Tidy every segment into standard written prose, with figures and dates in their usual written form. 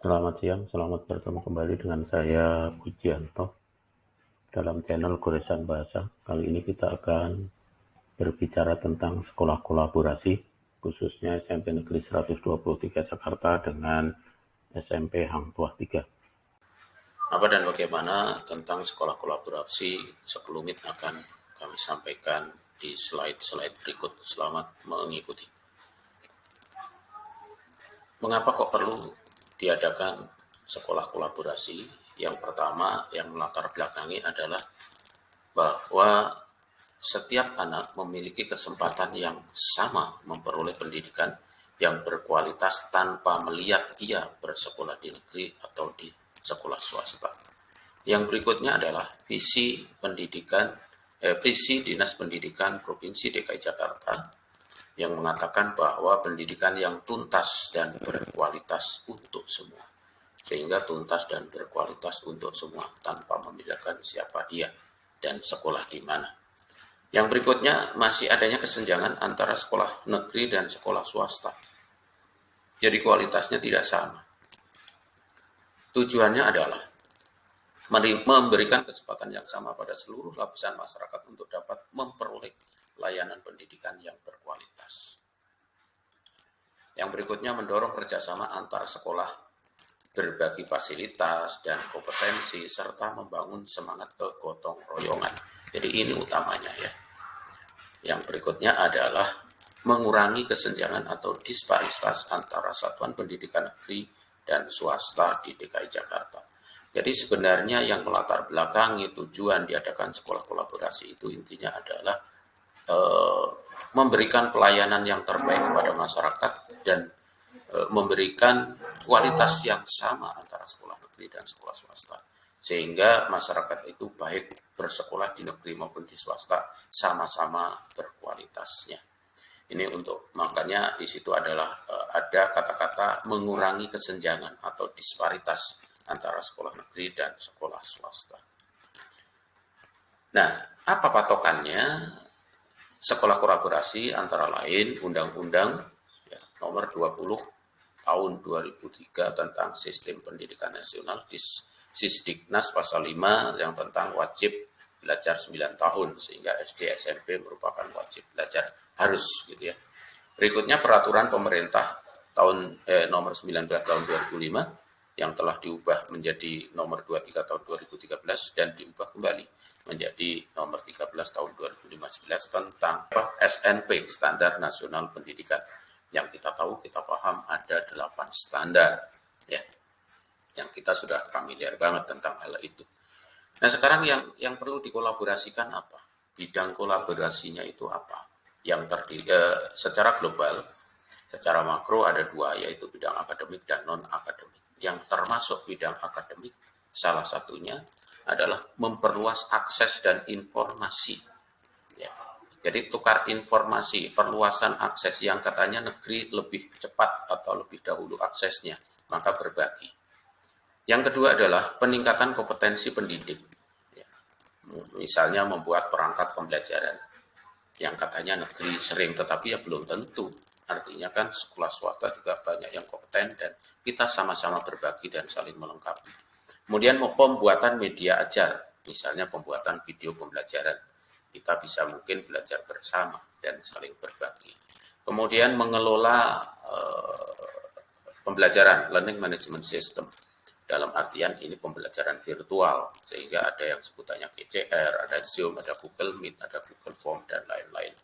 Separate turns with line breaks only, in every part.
Selamat siang, selamat bertemu kembali dengan saya Pujianto dalam channel Goresan Bahasa. Kali ini kita akan berbicara tentang sekolah kolaborasi, khususnya SMP Negeri 123 Jakarta dengan SMP Hang Tuah 3. Apa dan bagaimana tentang sekolah kolaborasi sekelumit akan kami sampaikan di slide-slide berikut. Selamat mengikuti. Mengapa kok perlu diadakan sekolah kolaborasi? Yang pertama yang melatar belakangi adalah bahwa setiap anak memiliki kesempatan yang sama memperoleh pendidikan yang berkualitas tanpa melihat ia bersekolah di negeri atau di sekolah swasta. Yang berikutnya adalah visi Dinas Pendidikan Provinsi DKI Jakarta yang mengatakan bahwa pendidikan yang tuntas dan berkualitas untuk semua. Sehingga tuntas dan berkualitas untuk semua tanpa membedakan siapa dia dan sekolah di mana. Yang berikutnya masih adanya kesenjangan antara sekolah negeri dan sekolah swasta. Jadi kualitasnya tidak sama. Tujuannya adalah memberikan kesempatan yang sama pada seluruh lapisan masyarakat untuk dapat memperoleh layanan pendidikan yang berkualitas. Yang berikutnya mendorong kerjasama antar sekolah, berbagi fasilitas dan kompetensi, serta membangun semangat kegotong royongan. Jadi ini utamanya ya. Yang berikutnya adalah mengurangi kesenjangan atau disparitas antara satuan pendidikan negeri dan swasta di DKI Jakarta. Jadi sebenarnya yang melatar belakangi tujuan diadakan sekolah kolaborasi itu intinya adalah memberikan pelayanan yang terbaik kepada masyarakat dan memberikan kualitas yang sama antara sekolah negeri dan sekolah swasta. Sehingga masyarakat itu baik bersekolah di negeri maupun di swasta sama-sama berkualitasnya. Ini makanya di situ adalah ada kata-kata mengurangi kesenjangan atau disparitas antara sekolah negeri dan sekolah swasta. Nah, apa patokannya? Sekolah kolaborasi antara lain Undang-Undang Nomor 20 Tahun 2003 tentang Sistem Pendidikan Nasional, Sisdiknas pasal 5 yang tentang wajib belajar 9 tahun sehingga SD SMP merupakan wajib belajar harus gitu ya. Berikutnya peraturan pemerintah nomor 19 tahun 2005 yang telah diubah menjadi nomor 23 tahun 2013 dan diubah kembali menjadi nomor 13 tahun 2015 tentang SNP, Standar Nasional Pendidikan. Yang kita tahu, kita paham ada 8 standar ya. Yang kita sudah familiar banget tentang hal itu. Nah, sekarang yang perlu dikolaborasikan apa? Bidang kolaborasinya itu apa? Yang terdiri secara global, secara makro ada 2, yaitu bidang akademik dan non-akademik. Yang termasuk bidang akademik, salah satunya adalah memperluas akses dan informasi. Ya. Jadi tukar informasi, perluasan akses yang katanya negeri lebih cepat atau lebih dahulu aksesnya, maka berbagi. Yang kedua adalah peningkatan kompetensi pendidik. Ya. Misalnya membuat perangkat pembelajaran yang katanya negeri sering, tetapi ya belum tentu. Artinya kan sekolah swasta juga banyak yang kompeten dan kita sama-sama berbagi dan saling melengkapi. Kemudian pembuatan media ajar, misalnya pembuatan video pembelajaran. Kita bisa mungkin belajar bersama dan saling berbagi. Kemudian mengelola pembelajaran, learning management system. Dalam artian ini pembelajaran virtual, sehingga ada yang sebutannya GCR, ada Zoom, ada Google Meet, ada Google Form, dan lain-lain.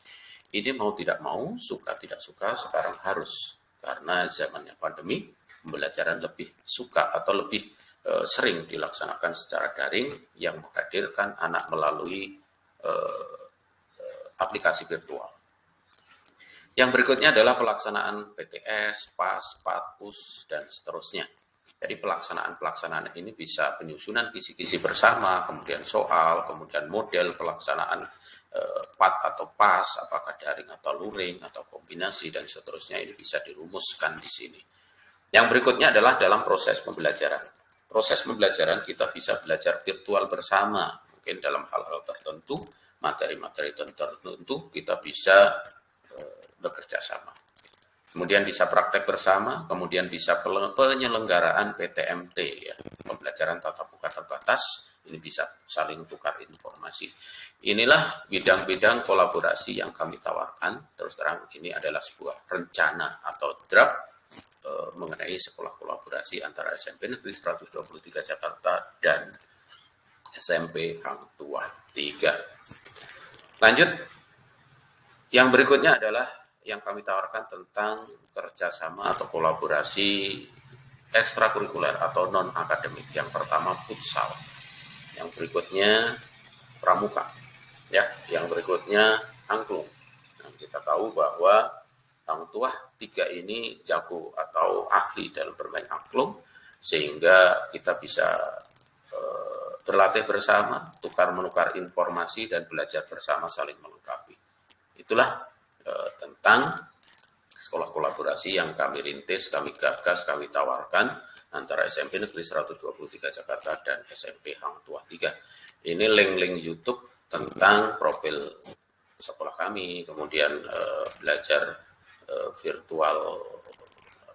Ini mau tidak mau, suka tidak suka, sekarang harus. Karena zamannya pandemi, pembelajaran lebih suka atau lebih sering dilaksanakan secara daring yang menghadirkan anak melalui aplikasi virtual. Yang berikutnya adalah pelaksanaan PTS, PAS, PATUS, dan seterusnya. Jadi pelaksanaan ini bisa penyusunan kisi-kisi bersama, kemudian soal, kemudian model pelaksanaan PAT atau PAS, apakah daring atau luring, atau kombinasi, dan seterusnya ini bisa dirumuskan di sini. Yang berikutnya adalah dalam proses pembelajaran. Proses pembelajaran kita bisa belajar virtual bersama, mungkin dalam hal-hal tertentu, materi-materi tertentu kita bisa bekerja sama. kemudian bisa praktek bersama, kemudian bisa penyelenggaraan PTMT, ya, pembelajaran tatap muka terbatas, ini bisa saling tukar informasi. Inilah bidang-bidang kolaborasi yang kami tawarkan. Terus terang ini adalah sebuah rencana atau draft mengenai sekolah kolaborasi antara SMP Negeri 123 Jakarta dan SMP Hang Tuah 3. Lanjut, yang berikutnya adalah yang kami tawarkan tentang kerjasama atau kolaborasi ekstrakurikuler atau non-akademik. Yang pertama futsal, yang berikutnya pramuka, ya, yang berikutnya angklung. Nah, kita tahu bahwa Hang Tuah 3 ini jago atau ahli dalam bermain angklung, sehingga kita bisa berlatih bersama, tukar-menukar informasi, dan belajar bersama saling melengkapi. Itulah tentang sekolah kolaborasi yang kami rintis, kami gagas, kami tawarkan antara SMP Negeri 123 Jakarta dan SMP Hang Tuah 3. Ini link-link YouTube tentang profil sekolah kami, kemudian belajar virtual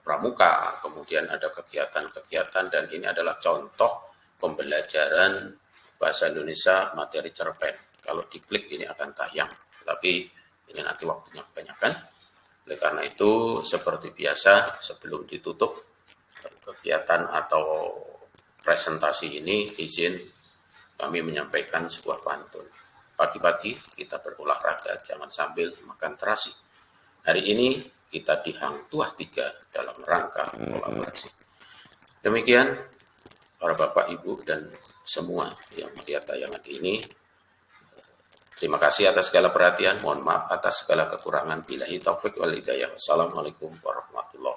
pramuka, kemudian ada kegiatan-kegiatan, dan ini adalah contoh pembelajaran bahasa Indonesia materi cerpen. Kalau diklik ini akan tayang, tapi ini nanti waktunya kebanyakan. Oleh karena itu, seperti biasa, sebelum ditutup kegiatan atau presentasi ini, izin kami menyampaikan sebuah pantun. Pagi-pagi kita berolahraga, jangan sambil makan terasi. Hari ini kita di Hang Tuah 3 dalam rangka kolaborasi. Demikian, para Bapak, Ibu, dan semua yang melihat tayangan ini. Terima kasih atas segala perhatian. Mohon maaf atas segala kekurangan. Billahi taufik wal hidayah. Wassalamualaikum warahmatullahi wabarakatuh.